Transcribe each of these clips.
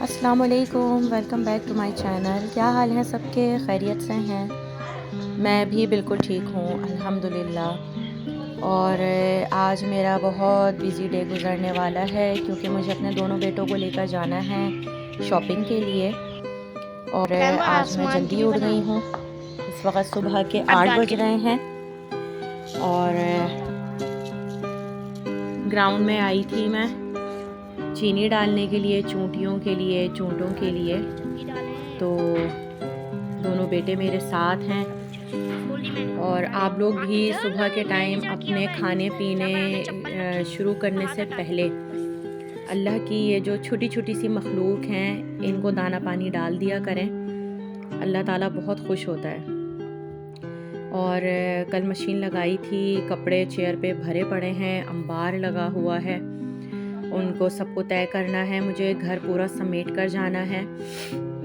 अस्सलाम वालेकुम, welcome back to my channel. क्या हाल है सबके? खैरियत से हैं? मैं भी बिल्कुल ठीक हूँ अल्हम्दुलिल्लाह। और आज मेरा बहुत बिज़ी डे गुज़रने वाला है क्योंकि मुझे अपने दोनों बेटों को लेकर जाना है शॉपिंग के लिए। और मैंगो आज मैं आसमान की जल्दी भी उठ बना गई लो। हूँ। इस वक्त सुबह के अब 8 डाल बज के रहे हैं और ग्राउंड में आई थी मैं चीनी डालने के लिए, चूंटियों के लिए, चूंटों के लिए। जल्दी डालें। तो दोनों बेटे मेरे साथ हैं। बोली मैंने और आप लोग भी सुबह के चल मैंने टाइम क्या किया अपने हुआ है। खाने पीने यहाँ पे चप्पल रखी है, शुरू करने वहाँ से तक आके पहले बस। अल्लाह की ये जो छोटी छोटी सी मखलूक हैं, इनको दाना पानी डाल दिया करें। अल्लाह ताला बहुत खुश होता है। और कल मशीन लगाई थी, कपड़े चेयर पे भरे पड़े हैं, अंबार लगा हुआ है, उनको सबको तय करना है। मुझे घर पूरा समेट कर जाना है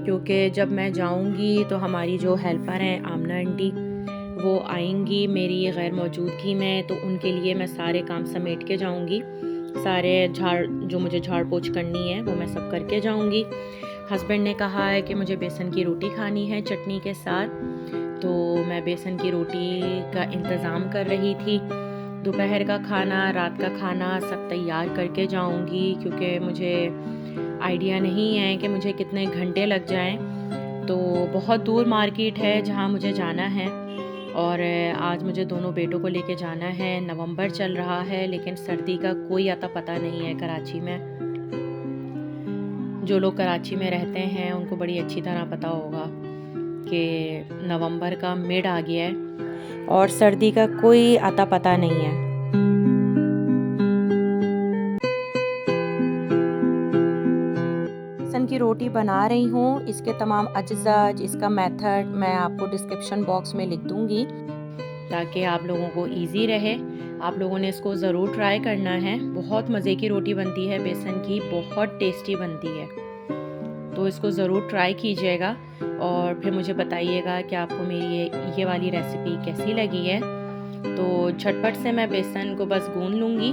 क्योंकि जब मैं जाऊंगी तो हमारी जो हेल्पर हैं आमना आंटी, वो आएंगी मेरी गैर मौजूदगी में, तो उनके लिए मैं सारे काम समेट के जाऊंगी। सारे जो मुझे झाड़ पोछ करनी है वो मैं सब करके जाऊंगी। हस्बैंड ने कहा है कि मुझे बेसन की रोटी खानी है चटनी के साथ, तो मैं बेसन की रोटी का इंतज़ाम कर रही थी। दोपहर का खाना, रात का खाना सब तैयार करके जाऊंगी क्योंकि मुझे आइडिया नहीं है कि मुझे कितने घंटे लग जाएं। तो बहुत दूर मार्केट है जहां मुझे जाना है। और आज मुझे दोनों बेटों को लेके जाना है। नवंबर चल रहा है लेकिन सर्दी का कोई अता पता नहीं है कराची में। जो लोग कराची में रहते हैं उनको बड़ी अच्छी तरह पता होगा कि नवंबर का मिड आ गया है और सर्दी का कोई अता पता नहीं है। बेसन की रोटी बना रही हूँ। इसके तमाम अज्जा, इसका मेथड मैं आपको डिस्क्रिप्शन बॉक्स में लिख दूँगी ताकि आप लोगों को इजी रहे। आप लोगों ने इसको ज़रूर ट्राई करना है। बहुत मज़े की रोटी बनती है बेसन की, बहुत टेस्टी बनती है। तो इसको ज़रूर ट्राई कीजिएगा और फिर मुझे बताइएगा कि आपको मेरी ये वाली रेसिपी कैसी लगी है। तो झटपट से मैं बेसन को बस गूंद लूँगी।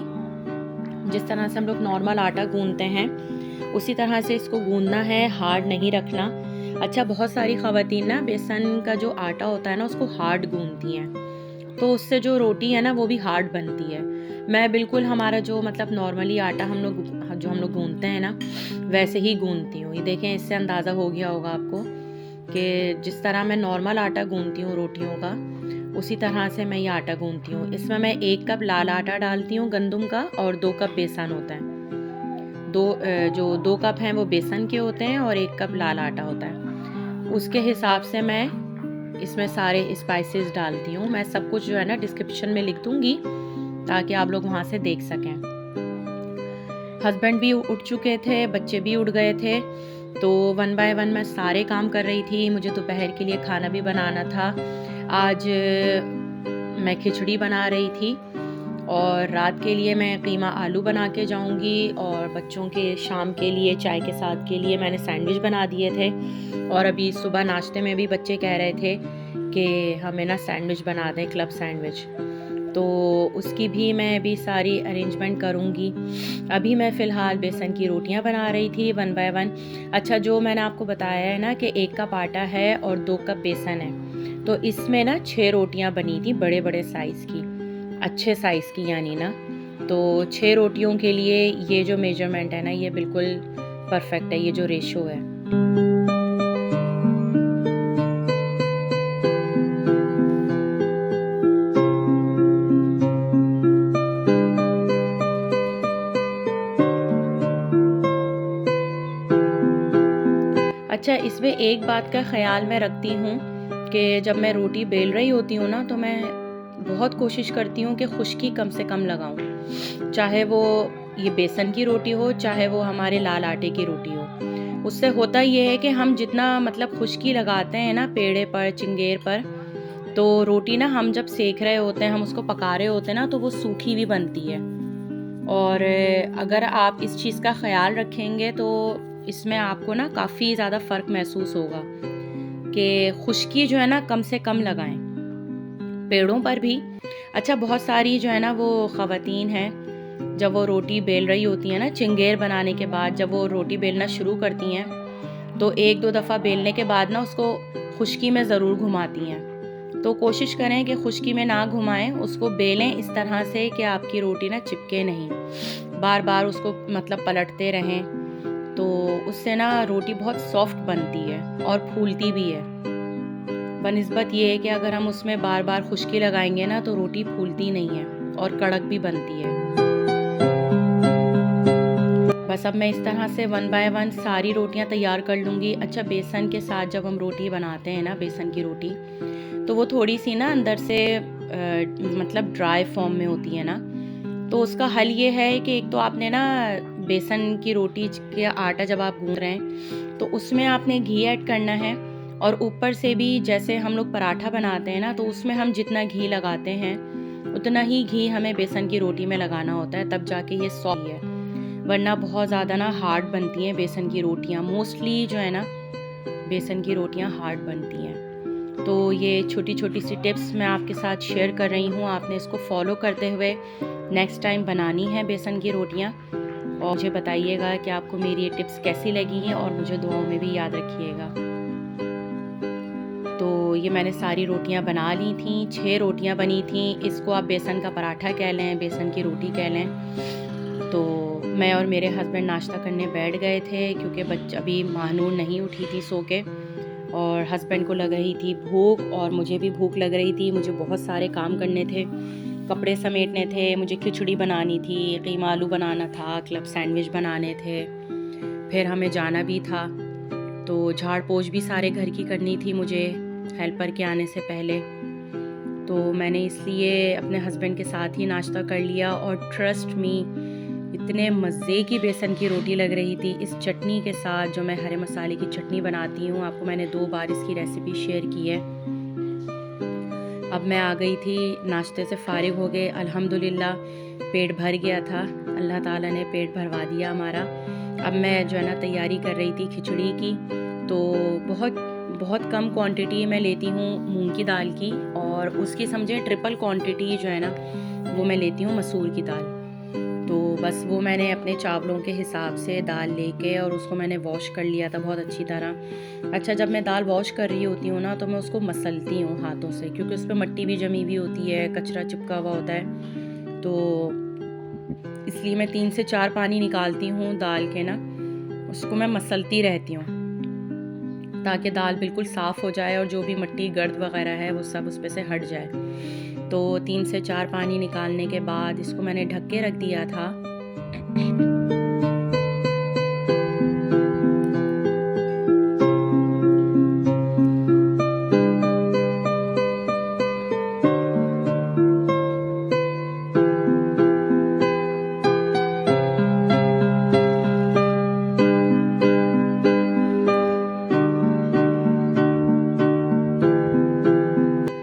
जिस तरह से हम लोग नॉर्मल आटा गूंदते हैं उसी तरह से इसको गूंदना है, हार्ड नहीं रखना। अच्छा, बहुत सारी ख़वातीन ना बेसन का जो आटा होता है ना उसको हार्ड गूंदती हैं, तो उससे जो रोटी है ना वो भी हार्ड बनती है। मैं बिल्कुल हमारा जो मतलब नॉर्मली आटा हम लोग गूंदते हैं ना वैसे ही गूंदती हूँ। ये देखें, इससे अंदाज़ा हो गया होगा आपको कि जिस तरह मैं नॉर्मल आटा गूंदती हूँ रोटियों का, उसी तरह से मैं ये आटा गूंदती हूँ। इसमें मैं 1 कप लाल आटा डालती हूँ गंदम का और 2 कप बेसन होता है। जो 2 कप हैं वो बेसन के होते हैं और 1 कप लाल आटा होता है। उसके हिसाब से मैं इसमें सारे स्पाइसेस डालती हूँ। मैं सब कुछ जो है ना डिस्क्रिप्शन में लिख दूँगी ताकि आप लोग वहाँ से देख सकें। हस्बैंड भी उठ चुके थे, बच्चे भी उठ गए थे, तो वन बाय वन मैं सारे काम कर रही थी। मुझे दोपहर के लिए खाना भी बनाना था। आज मैं खिचड़ी बना रही थी और रात के लिए मैं कीमा आलू बना के जाऊंगी और बच्चों के शाम के लिए चाय के साथ के लिए मैंने सैंडविच बना दिए थे। और अभी सुबह नाश्ते में भी बच्चे कह रहे थे कि हमें ना सैंडविच बना दें, क्लब सैंडविच, तो उसकी भी मैं अभी सारी अरेंजमेंट करूँगी। अभी मैं फ़िलहाल बेसन की रोटियां बना रही थी वन बाय वन। अच्छा, जो मैंने आपको बताया है ना कि 1 कप आटा है और 2 कप बेसन है, तो इसमें ना 6 रोटियां बनी थी बड़े बड़े साइज़ की, अच्छे साइज़ की यानी ना। तो 6 रोटियों के लिए ये जो मेजरमेंट है ना ये बिल्कुल परफेक्ट है, ये जो रेशो है। अच्छा, इसमें एक बात का ख्याल मैं रखती हूँ कि जब मैं रोटी बेल रही होती हूँ ना तो मैं बहुत कोशिश करती हूँ कि खुश्की कम से कम लगाऊँ, चाहे वो ये बेसन की रोटी हो चाहे वो हमारे लाल आटे की रोटी हो। उससे होता ये है कि हम जितना मतलब खुश्की लगाते हैं ना पेड़े पर, चिंगेर पर, तो रोटी ना हम जब सेक रहे होते हैं, हम उसको पका रहे होते हैं ना, तो वो सूखी भी बनती है। और अगर आप इस चीज़ का ख्याल रखेंगे तो इसमें आपको ना काफ़ी ज़्यादा फ़र्क महसूस होगा कि खुश्की जो है ना कम से कम लगाएं पेड़ों पर भी। अच्छा, बहुत सारी जो है ना वो ख़वातीन हैं जब वो रोटी बेल रही होती है ना, चिंगेर बनाने के बाद जब वो रोटी बेलना शुरू करती हैं तो 1-2 दफ़ा बेलने के बाद ना उसको खुश्की में ज़रूर घुमाती हैं। तो कोशिश करें कि खुश्की में ना घुमाएं, उसको बेलें इस तरह से कि आपकी रोटी ना चिपके नहीं। बार बार उसको मतलब पलटते रहें, तो उससे ना रोटी बहुत सॉफ्ट बनती है और फूलती भी है। बनिस्बत ये है कि अगर हम उसमें बार बार खुश्की लगाएंगे ना तो रोटी फूलती नहीं है और कड़क भी बनती है। बस अब मैं इस तरह से 1 बाय 1 सारी रोटियां तैयार कर लूँगी। अच्छा, बेसन के साथ जब हम रोटी बनाते हैं ना, बेसन की रोटी, तो वो थोड़ी सी ना अंदर से मतलब ड्राई फॉर्म में होती है ना, तो उसका हल ये है कि एक तो आपने ना बेसन की रोटी के आटा जब आप गूंद रहे हैं तो उसमें आपने घी ऐड करना है, और ऊपर से भी जैसे हम लोग पराठा बनाते हैं ना तो उसमें हम जितना घी लगाते हैं उतना ही घी हमें बेसन की रोटी में लगाना होता है, तब जाके ये सॉफ्ट है। वरना बहुत ज़्यादा ना हार्ड बनती हैं बेसन की रोटियाँ, मोस्टली जो है ना बेसन की रोटियाँ हार्ड बनती हैं। तो ये छोटी छोटी सी टिप्स मैं आपके साथ शेयर कर रही हूँ, आपने इसको फॉलो करते हुए नेक्स्ट टाइम बनानी है बेसन की रोटियाँ, और मुझे बताइएगा कि आपको मेरी ये टिप्स कैसी लगी हैं, और मुझे दुआओं में भी याद रखिएगा। तो ये मैंने सारी रोटियां बना ली थी, 6 रोटियां बनी थी। इसको आप बेसन का पराठा कह लें, बेसन की रोटी कह लें। तो मैं और मेरे हस्बैंड नाश्ता करने बैठ गए थे क्योंकि अभी महानूर नहीं उठी थी सो के, और हस्बैंड को लग रही थी भूख और मुझे भी भूख लग रही थी। मुझे बहुत सारे काम करने थे, कपड़े समेटने थे, मुझे खिचड़ी बनानी थी, कीमा आलू बनाना था, क्लब सैंडविच बनाने थे, फिर हमें जाना भी था। तो झाड़ पोछ भी सारे घर की करनी थी मुझे हेल्पर के आने से पहले। तो मैंने इसलिए अपने हस्बैंड के साथ ही नाश्ता कर लिया, और ट्रस्ट मी इतने मज़े की बेसन की रोटी लग रही थी इस चटनी के साथ, जो मैं हरे मसाले की चटनी बनाती हूँ। आपको मैंने 2 बार इसकी रेसिपी शेयर की है। अब मैं आ गई थी, नाश्ते से फ़ारिग हो गए, अल्हम्दुलिल्लाह पेट भर गया था, अल्लाह ताला ने पेट भरवा दिया हमारा। अब मैं जो है ना तैयारी कर रही थी खिचड़ी की। तो बहुत कम क्वांटिटी मैं लेती हूँ मूंग की दाल की, और उसकी समझें ट्रिपल क्वांटिटी जो है ना वो मैं लेती हूँ मसूर की दाल। तो बस वो मैंने अपने चावलों के हिसाब से दाल लेके और उसको मैंने वॉश कर लिया था बहुत अच्छी तरह। अच्छा, जब मैं दाल वॉश कर रही होती हूँ ना तो मैं उसको मसलती हूँ हाथों से, क्योंकि उस पर मिट्टी भी जमी हुई होती है, कचरा चिपका हुआ होता है। तो इसलिए मैं 3 से 4 पानी निकालती हूँ दाल के ना, उसको मैं मसलती रहती हूँ ताकि दाल बिल्कुल साफ़ हो जाए और जो भी मिट्टी गर्द वगैरह है वो सब उस पे से हट जाए। तो 3 से 4 पानी निकालने के बाद इसको मैंने ढक के रख दिया था।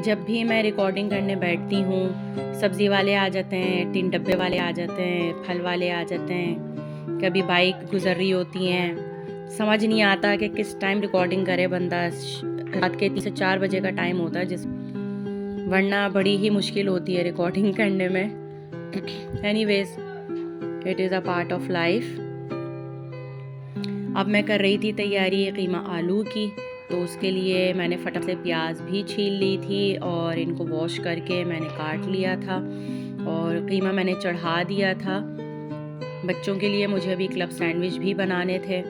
जब भी मैं रिकॉर्डिंग करने बैठती हूँ सब्ज़ी वाले आ जाते हैं, टिन डब्बे वाले आ जाते हैं, फल वाले आ जाते हैं, कभी बाइक गुजर रही होती हैं, समझ नहीं आता कि किस टाइम रिकॉर्डिंग करे बंदा। रात के 3 से 4 बजे का टाइम होता है वरना बड़ी ही मुश्किल होती है रिकॉर्डिंग करने में। Anyways, it is a part of life. अब मैं कर रही थी तैयारी कीमा आलू की, तो उसके लिए मैंने फटाक से प्याज भी छील ली थी और इनको वॉश करके मैंने काट लिया था, और कीमा मैंने चढ़ा दिया था। बच्चों के लिए मुझे अभी क्लब सैंडविच भी बनाने थे,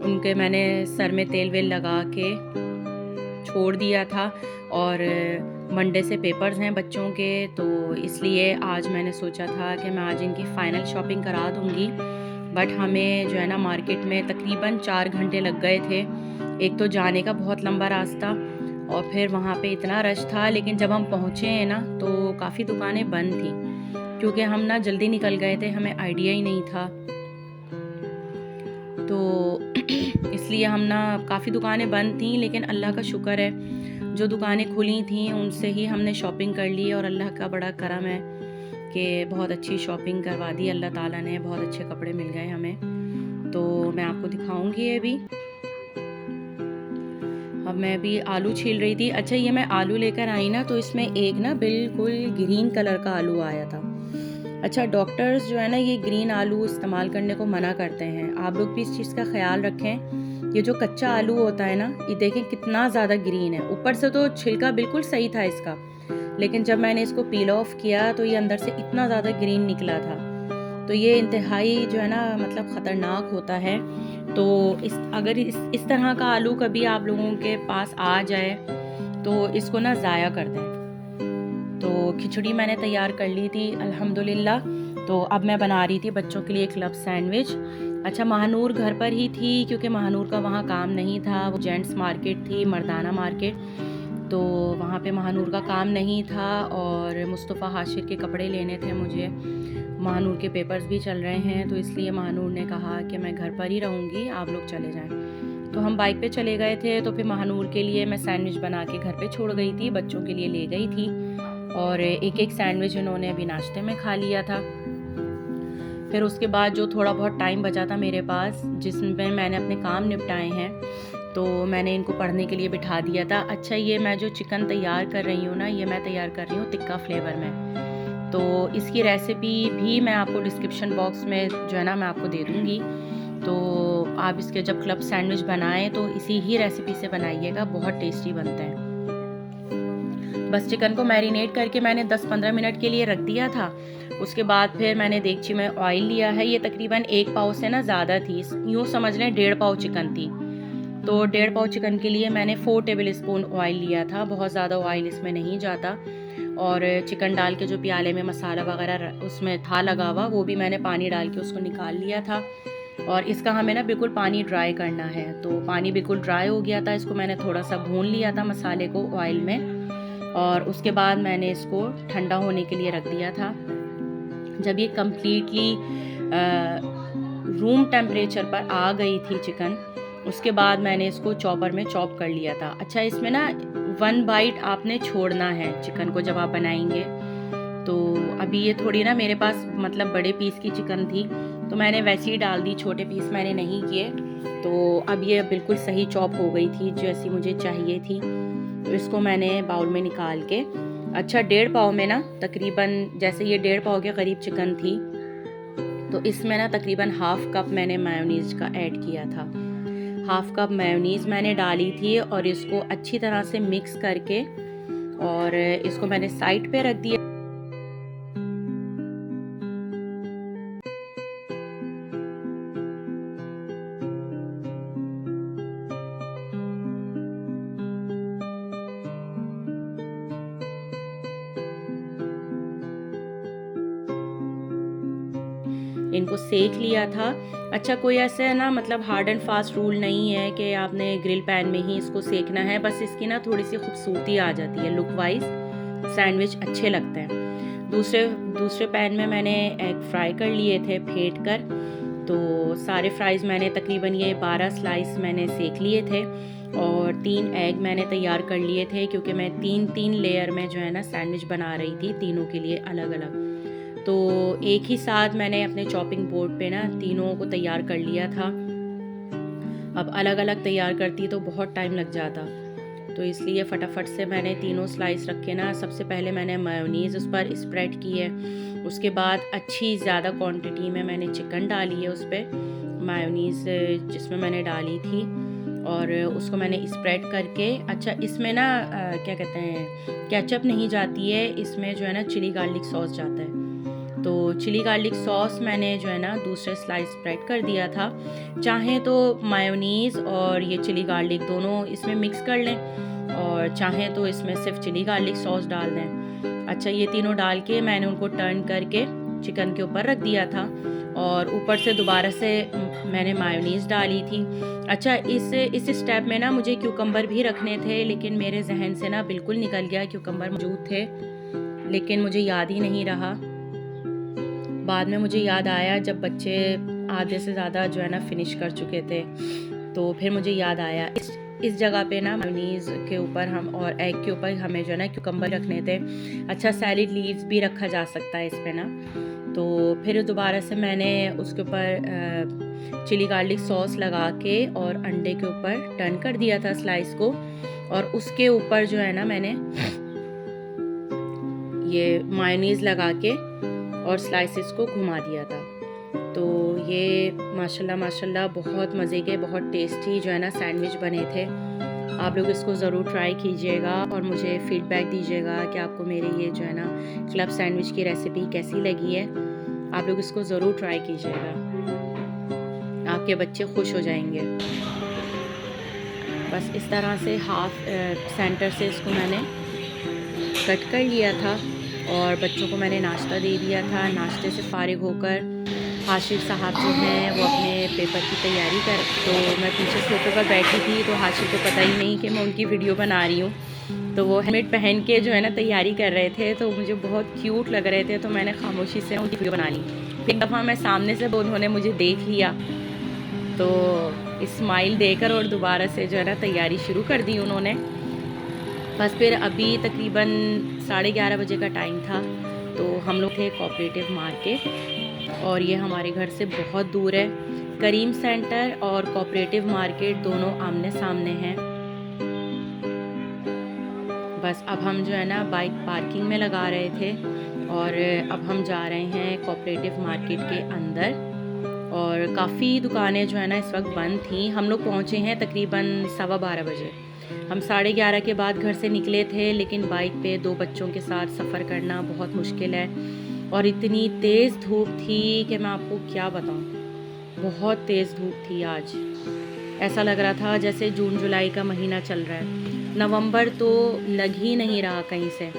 उनके मैंने सर में तेल वेल लगा के छोड़ दिया था। और मंडे से पेपर्स हैं बच्चों के, तो इसलिए आज मैंने सोचा था कि मैं आज इनकी फ़ाइनल शॉपिंग करा दूँगी। बट हमें जो है ना मार्केट में तकरीबन 4 घंटे लग गए थे। एक तो जाने का बहुत लंबा रास्ता, और फिर वहाँ पे इतना रश था। लेकिन जब हम पहुँचे हैं ना तो काफ़ी दुकानें बंद थी, क्योंकि हम ना जल्दी निकल गए थे, हमें आइडिया ही नहीं था। तो इसलिए हम ना काफ़ी दुकानें बंद थी, लेकिन अल्लाह का शुक्र है जो दुकानें खुली थी उनसे ही हमने शॉपिंग कर ली, और अल्लाह का बड़ा करम है कि बहुत अच्छी शॉपिंग करवा दी अल्लाह ताला ने, बहुत अच्छे कपड़े मिल गए हमें। तो मैं आपको दिखाऊंगी अभी। अब मैं अभी आलू छील रही थी। अच्छा, ये मैं आलू लेकर आई ना तो इसमें एक ना बिल्कुल ग्रीन कलर का आलू आया था, अच्छा, डॉक्टर्स जो है ना ये ग्रीन आलू इस्तेमाल करने को मना करते हैं। आप लोग भी इस चीज़ का ख्याल रखें। ये जो कच्चा आलू होता है ना, ये देखें कितना ज़्यादा ग्रीन है। ऊपर से तो छिलका बिल्कुल सही था इसका, लेकिन जब मैंने इसको पील ऑफ किया तो ये अंदर से इतना ज़्यादा ग्रीन निकला था। तो ये इंतहाई जो है ना मतलब ख़तरनाक होता है। तो अगर इस तरह का आलू कभी आप लोगों के पास आ जाए तो इसको ना ज़ाया कर दें। तो खिचड़ी मैंने तैयार कर ली थी अल्हम्दुलिल्लाह। तो अब मैं बना रही थी बच्चों के लिए क्लब सैंडविच। अच्छा, महानूर घर पर ही थी क्योंकि महानूर का वहाँ काम नहीं था। वो जेंट्स मार्केट थी, मर्दाना मार्केट, तो वहाँ पे महानूर का काम नहीं था और मुस्तफ़ा हाशिर के कपड़े लेने थे मुझे। महानूर के पेपर्स भी चल रहे हैं, तो इसलिए महानूर ने कहा कि मैं घर पर ही रहूँगी, आप लोग चले जाएं। तो हम बाइक पे चले गए थे। तो फिर महानूर के लिए मैं सैंडविच बना के घर पे छोड़ गई थी, बच्चों के लिए ले गई थी और एक एक सैंडविच इन्होंने अभी नाश्ते में खा लिया था। फिर उसके बाद जो थोड़ा बहुत टाइम बचा था मेरे पास, जिसमें मैंने अपने काम निपटाए हैं, तो मैंने इनको पढ़ने के लिए बिठा दिया था। अच्छा, ये मैं जो चिकन तैयार कर रही हूँ ना, ये मैं तैयार कर रही हूँ टिक्का फ्लेवर में। तो इसकी रेसिपी भी मैं आपको डिस्क्रिप्शन बॉक्स में जो है ना मैं आपको दे दूँगी। तो आप इसके जब क्लब सैंडविच बनाएं तो इसी ही रेसिपी से बनाइएगा, बहुत टेस्टी बनते हैं। बस चिकन को मैरिनेट करके मैंने 10-15 मिनट के लिए रख दिया था। उसके बाद फिर मैंने देगची में ऑयल लिया है। ये तकरीबन 1 पाव से ना ज़्यादा थी, यूँ समझ लें 1.5 पाव चिकन थी। तो 1.5 पाव चिकन के लिए मैंने 4 टेबल स्पून ऑयल लिया था। बहुत ज़्यादा ऑयल इसमें नहीं जाता। और चिकन डाल के जो प्याले में मसाला वगैरह उसमें था लगा हुआ, वो भी मैंने पानी डाल के उसको निकाल लिया था। और इसका हमें ना बिल्कुल पानी ड्राई करना है। तो पानी बिल्कुल ड्राई हो गया था, इसको मैंने थोड़ा सा भून लिया था मसाले को ऑयल में। और उसके बाद मैंने इसको ठंडा होने के लिए रख दिया था। जब ये कम्प्लीटली रूम टेम्परेचर पर आ गई थी चिकन, उसके बाद मैंने इसको चॉपर में चॉप कर लिया था। अच्छा, इसमें ना 1 बाइट आपने छोड़ना है चिकन को जब आप बनाएंगे। तो अभी ये थोड़ी ना मेरे पास मतलब बड़े पीस की चिकन थी, तो मैंने वैसे ही डाल दी, छोटे पीस मैंने नहीं किए। तो अब ये बिल्कुल सही चॉप हो गई थी जैसी मुझे चाहिए थी। तो इसको मैंने बाउल में निकाल के, अच्छा 1.5 पाव में ना तकरीबन, जैसे ये 1.5 पाव के करीब चिकन थी, तो इसमें ना तकरीबन ½ कप मैंने मायोनीज का ऐड किया था। ½ कप मायोनीज़ मैंने डाली थी और इसको अच्छी तरह से मिक्स करके और इसको मैंने साइड पे रख दिया। इनको सेक लिया था। अच्छा, कोई ऐसे ना मतलब हार्ड एंड फास्ट रूल नहीं है कि आपने ग्रिल पैन में ही इसको सेकना है, बस इसकी ना थोड़ी सी खूबसूरती आ जाती है, लुक वाइज सैंडविच अच्छे लगते हैं। दूसरे पैन में मैंने एग फ्राई कर लिए थे फेंट कर। तो सारे फ्राइज़ मैंने तकरीबन ये 12 स्लाइस मैंने सेक लिए थे और 3 एग मैंने तैयार कर लिए थे, क्योंकि मैं 3-3 लेयर में जो है ना सैंडविच बना रही थी, तीनों के लिए अलग अलग। तो एक ही साथ मैंने अपने चॉपिंग बोर्ड पे ना तीनों को तैयार कर लिया था। अब अलग अलग तैयार करती तो बहुत टाइम लग जाता, तो इसलिए फटाफट से मैंने तीनों स्लाइस रखे ना। सबसे पहले मैंने मायोनीज़ उस पर स्प्रेड की है, उसके बाद अच्छी ज़्यादा क्वांटिटी में मैंने चिकन डाली है उस पर मायोनीज़ जिसमें मैंने डाली थी, और उसको मैंने स्प्रेड करके। अच्छा, इसमें ना क्या कहते हैं, केचप नहीं जाती है इसमें, जो है ना चिली गार्लिक सॉस जाता है। तो चिली गार्लिक सॉस मैंने जो है ना दूसरे स्लाइस स्प्रेड कर दिया था। चाहें तो मायोनीज़ और ये चिली गार्लिक दोनों इसमें मिक्स कर लें, और चाहें तो इसमें सिर्फ चिली गार्लिक सॉस डाल दें। अच्छा, ये तीनों डाल के मैंने उनको टर्न करके चिकन के ऊपर रख दिया था, और ऊपर से दोबारा से मैंने मायोनीज़ डाली थी। अच्छा, इस स्टेप में ना मुझे क्यूकम्बर भी रखने थे, लेकिन मेरे जहन से ना बिल्कुल निकल गया। क्यूकम्बर मौजूद थे लेकिन मुझे याद ही नहीं रहा। बाद में मुझे याद आया जब बच्चे आधे से ज़्यादा जो है ना फिनिश कर चुके थे, तो फिर मुझे याद आया इस जगह पे ना मायोनीज़ के ऊपर हम और एग के ऊपर हमें जो है ना क्यूकम्बर रखने थे। अच्छा, सैलेड लीव्स भी रखा जा सकता है इस पे ना। तो फिर दोबारा से मैंने उसके ऊपर चिली गार्लिक सॉस लगा के और अंडे के ऊपर टर्न कर दिया था स्लाइस को, और उसके ऊपर जो है ना मैंने ये मायोनीज़ लगा के और स्लाइसेस को घुमा दिया था। तो ये माशाल्लाह माशाल्लाह बहुत मज़े के, बहुत टेस्टी जो है ना सैंडविच बने थे। आप लोग इसको ज़रूर ट्राई कीजिएगा और मुझे फ़ीडबैक दीजिएगा कि आपको मेरे ये जो है ना क्लब सैंडविच की रेसिपी कैसी लगी है। आप लोग इसको ज़रूर ट्राई कीजिएगा, आपके बच्चे खुश हो जाएंगे। बस इस तरह से हाफ सेंटर से इसको मैंने कट कर लिया था और बच्चों को मैंने नाश्ता दे दिया था। नाश्ते से फ़ारिग होकर हाशिर साहब जो हैं वो अपने पेपर की तैयारी कर, तो मैं पीछे सोफे पर बैठी थी तो हाशिर को पता ही नहीं कि मैं उनकी वीडियो बना रही हूँ। तो वो हेलमेट पहन के जो है ना तैयारी कर रहे थे, तो मुझे बहुत क्यूट लग रहे थे, तो मैंने खामोशी से उनकी वीडियो बना ली। फिर एक दफ़ा मैं सामने से उन्होंने मुझे देख लिया तो स्माइल देकर और दोबारा से जो है ना तैयारी शुरू कर दी उन्होंने। बस फिर अभी तकरीबन 11:30 बजे का टाइम था, तो हम लोग थे कोऑपरेटिव मार्केट और ये हमारे घर से बहुत दूर है। करीम सेंटर और कोऑपरेटिव मार्केट दोनों आमने सामने हैं। बस अब हम जो है ना बाइक पार्किंग में लगा रहे थे और अब हम जा रहे हैं कोऑपरेटिव मार्केट के अंदर। और काफ़ी दुकानें जो है ना इस वक्त बंद थी। हम लोग पहुँचे हैं तकरीबन 12:15 बजे। हम 11:30 के बाद घर से निकले थे, लेकिन बाइक पे 2 बच्चों के साथ सफ़र करना बहुत मुश्किल है और इतनी तेज़ धूप थी कि मैं आपको क्या बताऊं। बहुत तेज़ धूप थी आज। ऐसा लग रहा था जैसे जून जुलाई का महीना चल रहा है। नवंबर तो लग ही नहीं रहा कहीं से।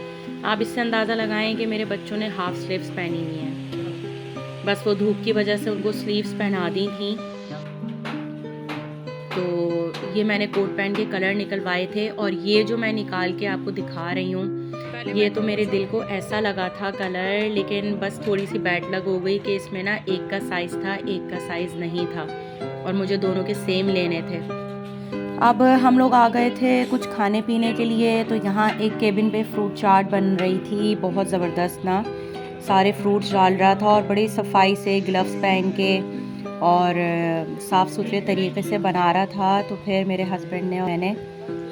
आप इससे अंदाज़ा लगाएं कि मेरे बच्चों ने हाफ़ स्लीव्स पहनी हुई हैं। बस वो धूप की वजह से उनको स्लीव्स पहना दी थी। तो ये मैंने कोट पैंट के कलर निकलवाए थे और ये जो मैं निकाल के आपको दिखा रही हूँ, ये तो मेरे दिल को ऐसा लगा था कलर, लेकिन बस थोड़ी सी बैड लग हो गई कि इसमें ना एक का साइज़ था, एक का साइज़ नहीं था और मुझे दोनों के सेम लेने थे। अब हम लोग आ गए थे कुछ खाने पीने के लिए। तो यहाँ एक केबिन पे फ्रूट चाट बन रही थी, बहुत ज़बरदस्त ना, सारे फ्रूट्स डाल रहा था और बड़ी सफाई से ग्लव्स पहन के और साफ़ सुथरे तरीके से बना रहा था। तो फिर मेरे हस्बैंड ने और मैंने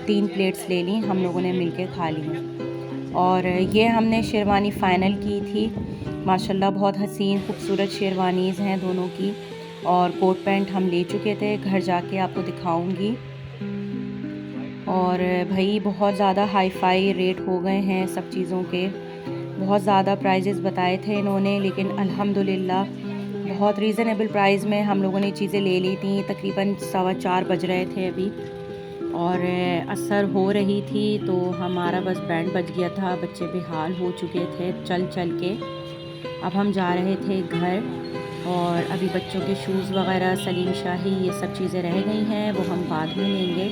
3 प्लेट्स ले ली, हम लोगों ने मिलके खा ली। और ये हमने शेरवानी फ़ाइनल की थी। माशाल्लाह बहुत हसीन खूबसूरत शेरवानीज़ हैं दोनों की। और कोट पैंट हम ले चुके थे, घर जाके आपको दिखाऊंगी। और भाई बहुत ज़्यादा हाई फाई रेट हो गए हैं सब चीज़ों के, बहुत ज़्यादा प्राइजेस बताए थे इन्होंने, लेकिन अल्हम्दुलिल्लाह बहुत रीज़नेबल प्राइस में हम लोगों ने चीज़ें ले ली थी। तकरीबन 4:15 बज रहे थे अभी और असर हो रही थी, तो हमारा बस बैंड बज गया था, बच्चे बेहाल हो चुके थे चल चल के। अब हम जा रहे थे घर और अभी बच्चों के शूज़ वगैरह, सलीम शाही, ये सब चीज़ें रह गई हैं, वो हम बाद में लेंगे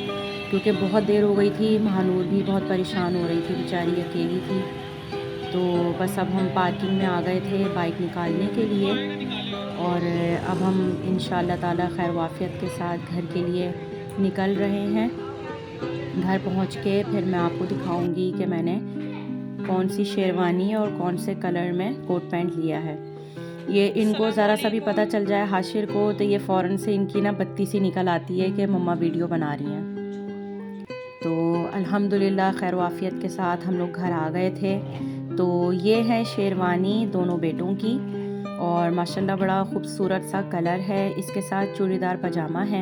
क्योंकि बहुत देर हो गई थी। महानूर भी बहुत परेशान हो रही थी, बेचारी अकेली थी। तो बस अब हम पार्किंग में आ गए थे बाइक निकालने के लिए और अब हम इंशाअल्लाह ताला खैर वाफ़ियत के साथ घर के लिए निकल रहे हैं। घर पहुंच के फिर मैं आपको दिखाऊंगी कि मैंने कौन सी शेरवानी और कौन से कलर में कोट पैंट लिया है। ये इनको ज़रा सा भी पता चल जाए हाशिर को तो ये फ़ौरन से इनकी ना बत्ती सी निकल आती है कि मम्मा वीडियो बना रही हैं। तो अल्हम्दुलिल्लाह खैर वाफ़ियत के साथ हम लोग घर आ गए थे। तो ये है शेरवानी दोनों बेटों की और माशाल्लाह बड़ा ख़ूबसूरत सा कलर है। इसके साथ चूड़ीदार पजामा है।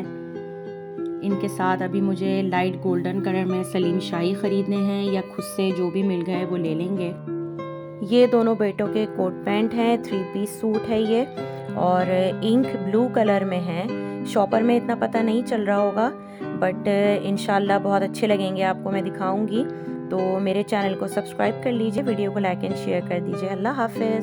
इनके साथ अभी मुझे लाइट गोल्डन कलर में सलीम शाही ख़रीदने हैं या खुद से जो भी मिल गए वो ले लेंगे। ये दोनों बेटों के कोट पैंट हैं, 3 पीस सूट है ये और इंक ब्लू कलर में है। शॉपर में इतना पता नहीं चल रहा होगा बट इंशाल्लाह बहुत अच्छे लगेंगे, आपको मैं दिखाऊंगी। तो मेरे चैनल को सब्सक्राइब कर लीजिए, वीडियो को लाइक एंड शेयर कर दीजिए। अल्लाह हाफ़िज़।